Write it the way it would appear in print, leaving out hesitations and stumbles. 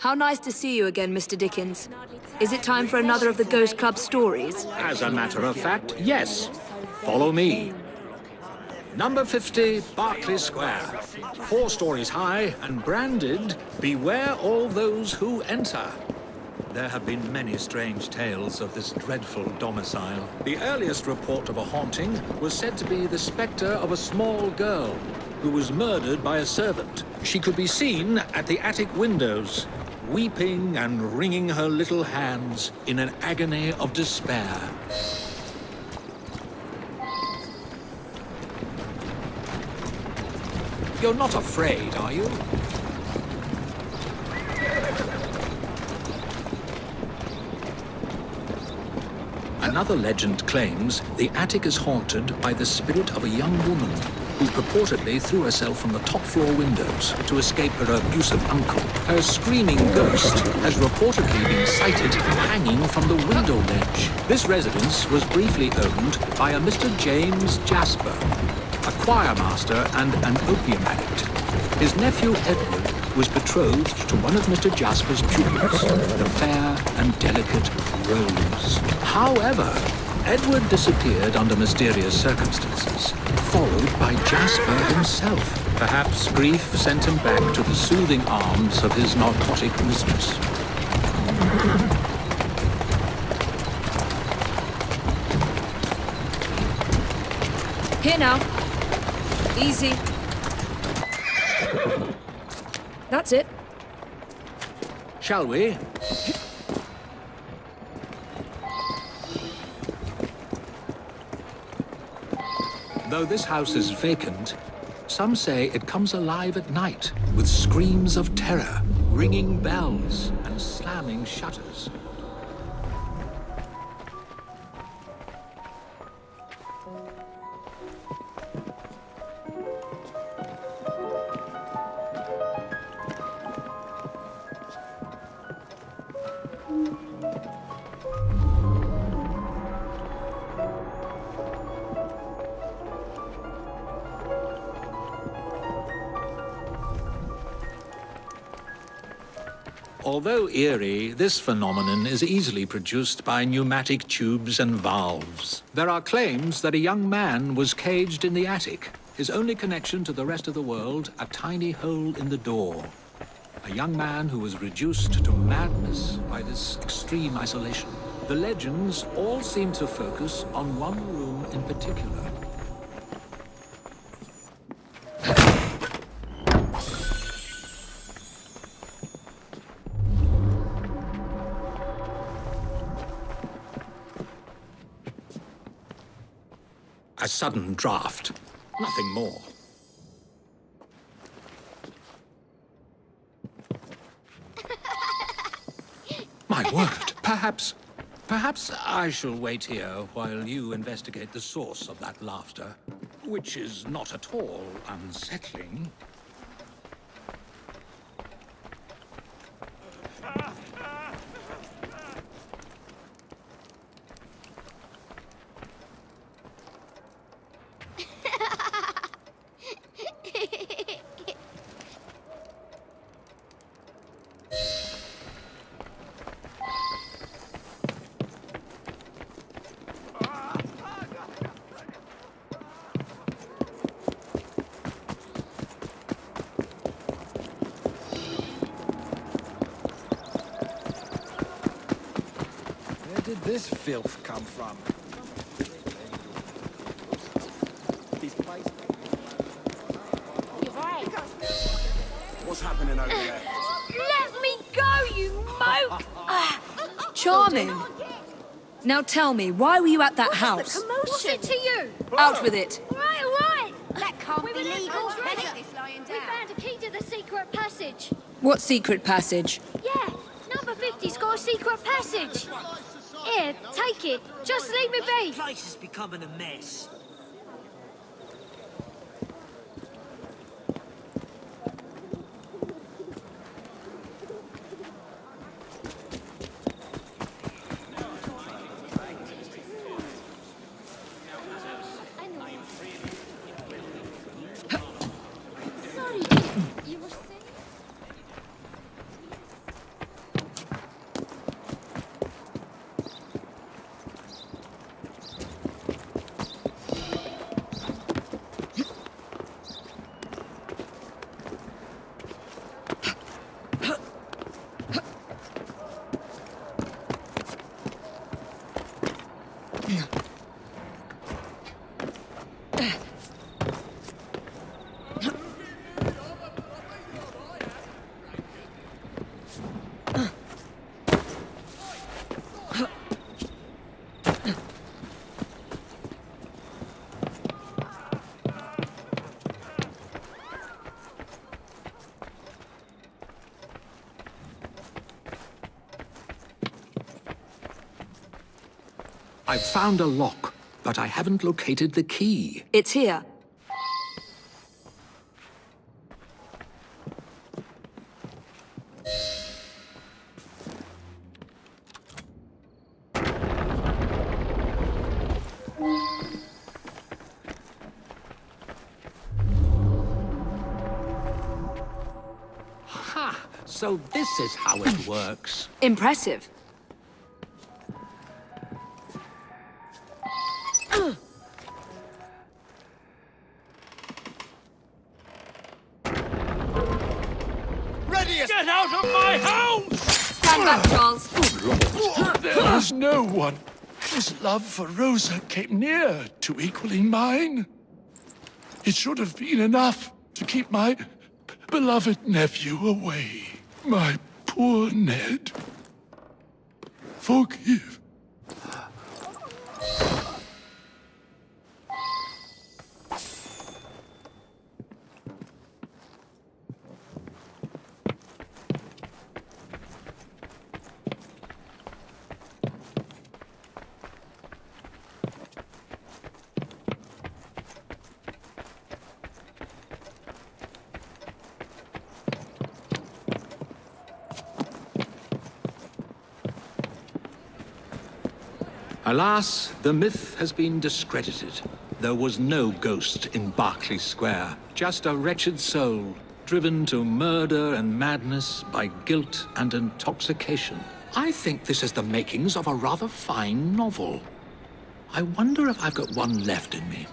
How nice to see you again, Mr. Dickens. Is it time for another of the Ghost Club stories? As a matter of fact, yes. Follow me. Number 50, Berkeley Square. 4 stories high and branded, "Beware all those who enter." There have been many strange tales of this dreadful domicile. The earliest report of a haunting was said to be the spectre of a small girl who was murdered by a servant. She could be seen at the attic windows, weeping and wringing her little hands in an agony of despair. You're not afraid, are you? Another legend claims the attic is haunted by the spirit of a young woman who purportedly threw herself from the top floor windows to escape her abusive uncle. Her screaming ghost has reportedly been sighted hanging from the window ledge. This residence was briefly owned by a Mr. James Jasper, a choir master and an opium addict. His nephew Edward was betrothed to one of Mr. Jasper's pupils, the fair and delicate Rose. However, Edward disappeared under mysterious circumstances, followed by Jasper himself. Perhaps grief sent him back to the soothing arms of his narcotic mistress. Here now. Easy. That's it. Shall we? Though this house is vacant, some say it comes alive at night with screams of terror, ringing bells, and slamming shutters. Although eerie, this phenomenon is easily produced by pneumatic tubes and valves. There are claims that a young man was caged in the attic, his only connection to the rest of the world a tiny hole in the door. A young man who was reduced to madness by this extreme isolation. The legends all seem to focus on one room in particular. A sudden draft. Nothing more. My word. Perhaps I shall wait here while you investigate the source of that laughter, which is not at all unsettling. Where did this filth come from? You're right. What's happening over there? Let me go, you moke! Charming. Now tell me, why were you at that house? What's it to you? Out with it. All right, all right. That can't We be were left legal. on treasure. This lying We down. found a key to the secret passage. What secret passage? Yeah, number 50's got a secret passage. Here, take it. Just leave me be. The place is becoming a mess. Sorry, you were saying? I've found a lock, but I haven't located the key. It's here. Ha! So this is how it works. Impressive. Ready as... Get out of my house! Stand back, Charles. There was no one whose love for Rosa came near to equaling mine. It should have been enough to keep my beloved nephew away. My poor Ned. Forgive. Alas, the myth has been discredited. There was no ghost in Berkeley Square, just a wretched soul, driven to murder and madness by guilt and intoxication. I think this is the makings of a rather fine novel. I wonder if I've got one left in me.